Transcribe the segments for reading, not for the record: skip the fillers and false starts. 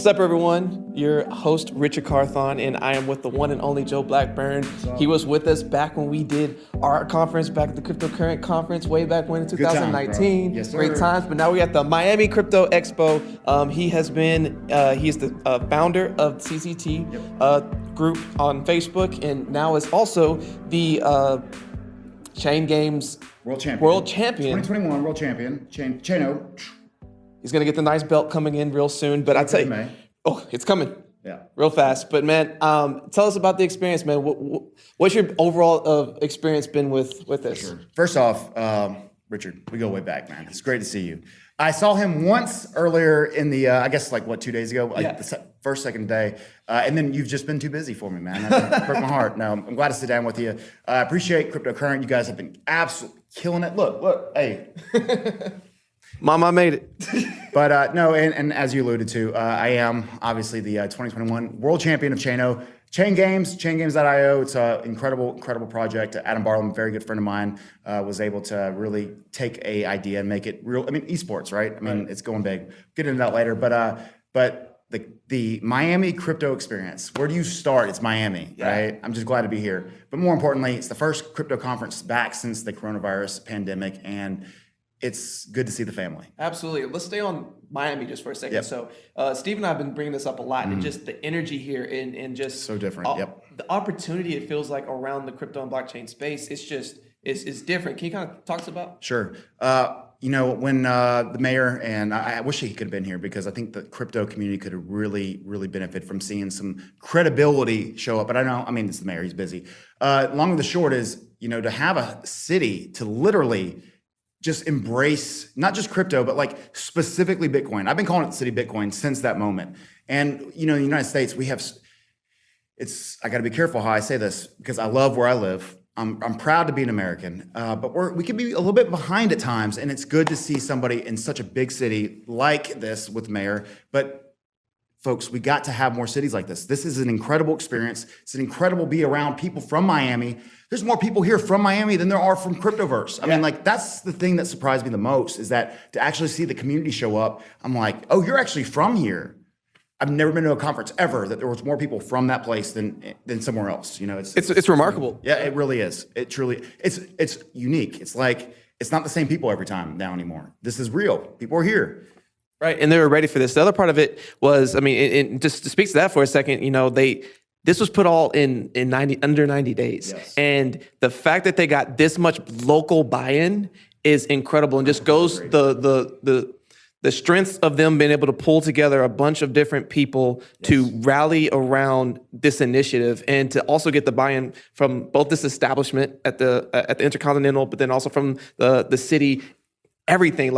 What's up, everyone? Your host, Richard Carthon, and I am with the one and only Joe Blackburn. He was with us back when we did our conference, back at the Cryptocurrent conference way back when in 2019. Yes, sir. Great times, but now we're at the Miami Crypto Expo. He's the founder of CCT group on Facebook, and now is also the Chain Games World champion. 2021 world champion. CHAINO. He's gonna get the nice belt coming in real soon, but I'd say, it's coming. Yeah. Real fast. But man, tell us about the experience, man. What's your overall experience been with this? Sure. First off, Richard, we go way back, man. It's great to see you. I saw him once earlier in the, I guess 2 days ago, the first, second day. And then you've just been too busy for me, man. That broke my heart. No, I'm glad to sit down with you. I appreciate Cryptocurrent. You guys have been absolutely killing it. Look, hey. Mama made it. But no, and as you alluded to, I am obviously the 2021 world champion of CHAINO. Chaingames.io. It's an incredible project. Adam Barlow, a very good friend of mine, was able to really take a idea and make it real. I mean, esports, right? I mean, It's going big. Get into that later. But the Miami crypto experience, where do you start? It's Miami, right? I'm just glad to be here. But more importantly, it's the first crypto conference back since the coronavirus pandemic, and it's good to see the family. Absolutely. Let's stay on Miami just for a second. Yep. So Steve and I have been bringing this up a lot, and just the energy here and just so different. The opportunity it feels like around the crypto and blockchain space, it's different. Can you kind of talk to us about? Sure. When the mayor, and I wish he could have been here, because I think the crypto community could have really benefit from seeing some credibility show up. But it's the mayor, he's busy. Long and the short is, to have a city to literally just embrace not just crypto, but specifically Bitcoin. I've been calling it the city Bitcoin since that moment. And in the United States, I got to be careful how I say this, because I love where I live. I'm proud to be an American, but we can be a little bit behind at times, and it's good to see somebody in such a big city like this with mayor. But folks, we got to have more cities like this. This is an incredible experience. It's an incredible be around people from Miami. There's more people here from Miami than there are from Cryptoverse. I mean, that's the thing that surprised me the most, is that to actually see the community show up, I'm like, oh, you're actually from here. I've never been to a conference ever that there was more people from that place than somewhere else. It's remarkable. Yeah, it really is. It truly, it's unique. It's like, it's not the same people every time now anymore. This is real. People are here. Right, and they were ready for this. The other part of it was, just to speak to that for a second, this was put all in under 90 days. Yes. And the fact that they got this much local buy-in is incredible, and just goes the strength of them being able to pull together a bunch of different people to rally around this initiative, and to also get the buy-in from both this establishment at the Intercontinental, but then also from the city. Everything,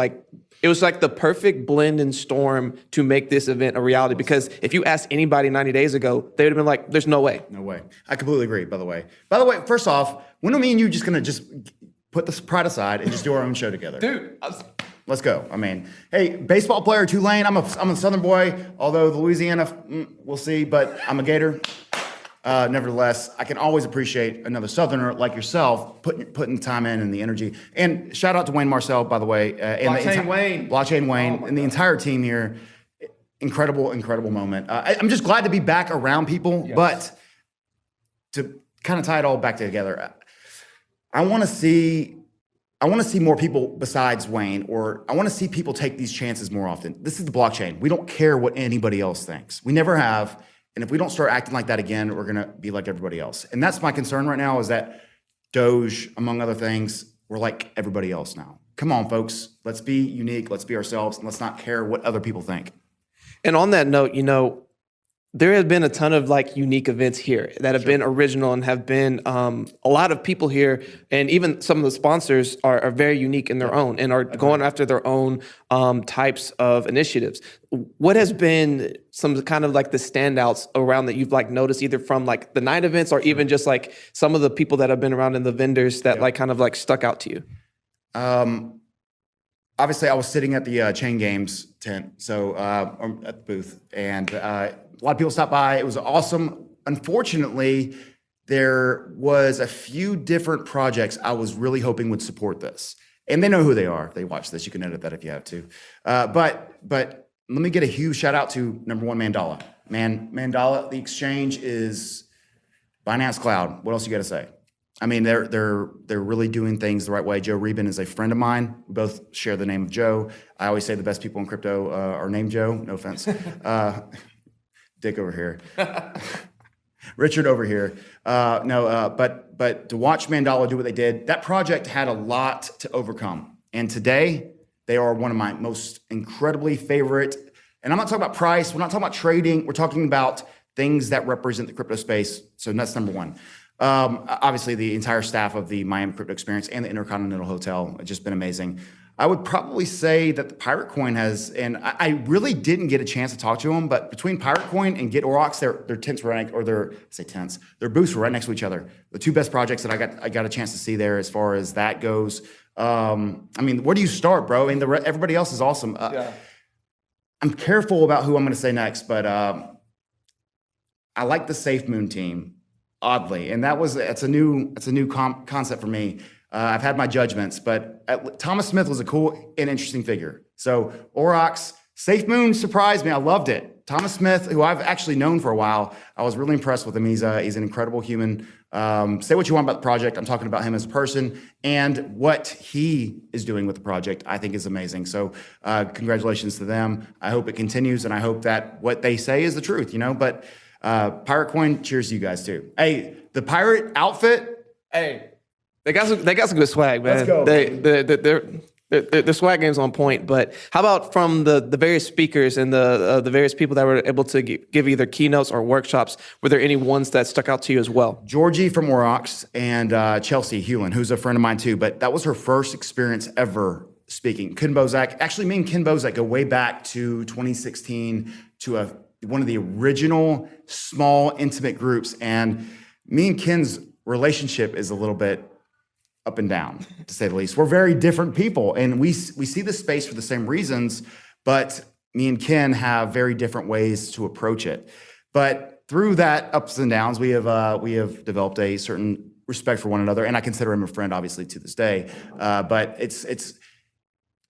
it was like the perfect blend and storm to make this event a reality. Because if you asked anybody 90 days ago, they would have been like, there's no way. No way. I completely agree, by the way. First off, when are me and you just going to put this pride aside and just do our own show together? Dude, let's go. Hey, baseball player, Tulane. I'm a Southern boy, although the Louisiana, we'll see, but I'm a Gator. Nevertheless, I can always appreciate another Southerner like yourself putting time in and the energy. And shout out to Wayne Marcel, by the way. Blockchain Wayne, and the entire team here. Incredible moment. I'm just glad to be back around people, but to kind of tie it all back together, I want to see more people besides Wayne, or I want to see people take these chances more often. This is the blockchain. We don't care what anybody else thinks. We never have. And if we don't start acting like that again, we're going to be like everybody else. And that's my concern right now, is that Doge, among other things, we're like everybody else now. Come on, folks. Let's be unique. Let's be ourselves. And let's not care what other people think. And on that note, there have been a ton of unique events here that have been original, and have been a lot of people here, and even some of the sponsors are very unique in their own, and are going after their own types of initiatives. What has been some kind of the standouts around that you've noticed, either from the night events, or even just some of the people that have been around, and the vendors that stuck out to you? Obviously, I was sitting at the Chain Games tent, so at the booth, and a lot of people stopped by. It was awesome. Unfortunately, there was a few different projects I was really hoping would support this. And they know who they are. If they watch this, you can edit that if you have to. But let me get a huge shout out to number one, Mandala. Mandala, the exchange is Binance Cloud. What else you got to say? I mean, they're really doing things the right way. Joe Rubin is a friend of mine. We both share the name of Joe. I always say the best people in crypto are named Joe. No offense. Dick over here. Richard over here. But to watch Mandala do what they did, that project had a lot to overcome. And today, they are one of my most incredibly favorite. And I'm not talking about price. We're not talking about trading. We're talking about things that represent the crypto space. So that's number one. Obviously, the entire staff of the Miami Crypto Experience and the Intercontinental Hotel have just been amazing. I would probably say that the Pirate Coin has, and I really didn't get a chance to talk to them, but between Pirate Coin and Get Orox, their tents were right, or their booths were right next to each other. The two best projects that I got a chance to see there as far as that goes. I mean, where do you start, bro? I mean, everybody else is awesome. I'm careful about who I'm going to say next, but I like the Safe Moon team, oddly, and it's a new concept for me. I've had my judgments, but Thomas Smith was a cool and interesting figure. So Orox, Safe Moon surprised me. I loved it. Thomas Smith, who I've actually known for a while, I was really impressed with him. He's an incredible human. Say what you want about the project. I'm talking about him as a person, and what he is doing with the project, I think is amazing. So congratulations to them. I hope it continues, and I hope that what they say is the truth, But Pirate Coin, cheers to you guys too. Hey, the pirate outfit. Hey. They got some good swag, man. Let's go. Their swag game's on point. But how about from the various speakers and the various people that were able to give either keynotes or workshops? Were there any ones that stuck out to you as well? Georgie from Orox and Chelsea Hewlin, who's a friend of mine too. But that was her first experience ever speaking. Ken Bozak, actually, me and Ken Bozak go way back to 2016 to one of the original small intimate groups, and me and Ken's relationship is a little bit up and down, to say the least. We're very different people, and we see the space for the same reasons, but me and Ken have very different ways to approach it. But through that ups and downs, we have developed a certain respect for one another, and I consider him a friend, obviously, to this day. But it's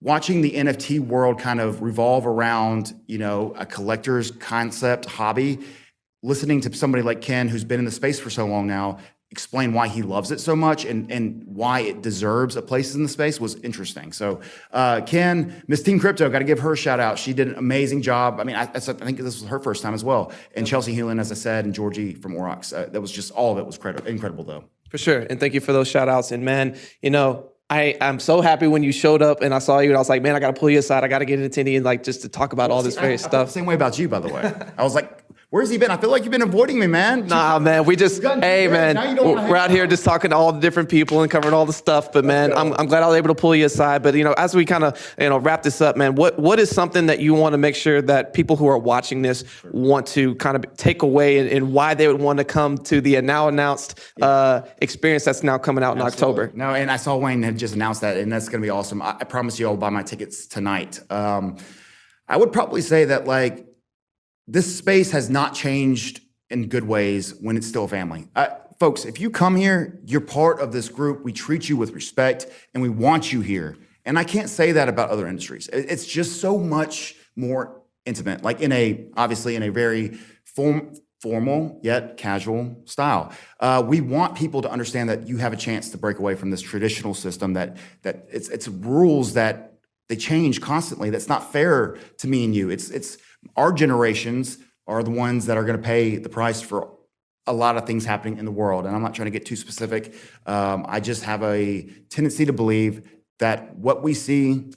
watching the NFT world kind of revolve around, a collector's concept hobby. Listening to somebody like Ken, who's been in the space for so long now, explain why he loves it so much and why it deserves a place in the space was interesting. So Ken, Miss Team Crypto, got to give her a shout out. She did an amazing job. I mean, I think this was her first time as well. And Chelsea Hewlin, as I said, and Georgie from Orox. That was just all of it was incredible though. For sure. And thank you for those shout outs. And man, I'm so happy when you showed up and I saw you and I was like, man, I got to pull you aside. I got to get an attendee and just to talk about all this various stuff. I felt the same way about you, by the way. I was like, where's he been? I feel like you've been avoiding me, man. Nah, man. We're out here just talking to all the different people and covering all the stuff. But man, I'm glad I was able to pull you aside. But as we kind of wrap this up, man, what is something that you want to make sure that people who are watching this want to kind of take away and why they would want to come to the now announced experience that's now coming out in October? No, and I saw Wayne had just announced that, and that's going to be awesome. I promise you I'll buy my tickets tonight. I would probably say that this space has not changed in good ways when it's still a family. Folks, if you come here, you're part of this group. We treat you with respect, and we want you here. And I can't say that about other industries. It's just so much more intimate, obviously in a very formal yet casual style. We want people to understand that you have a chance to break away from this traditional system that it's rules that they change constantly. That's not fair to me and you. It's our generations are the ones that are going to pay the price for a lot of things happening in the world. And I'm not trying to get too specific. I just have a tendency to believe that what we see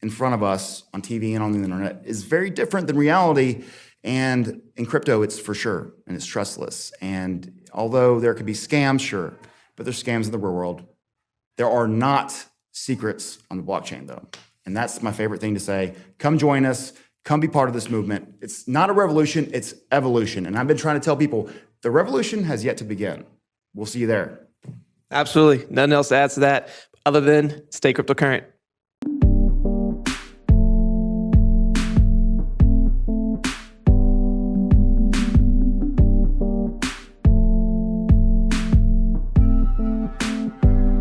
in front of us on TV and on the internet is very different than reality. And in crypto, it's for sure, and it's trustless. And although there could be scams, sure, but there's scams in the real world. There are not secrets on the blockchain, though. And that's my favorite thing to say. Come join us. Come be part of this movement. It's not a revolution, it's evolution. And I've been trying to tell people, the revolution has yet to begin. We'll see you there. Absolutely. Nothing else to add to that other than stay cryptocurrent.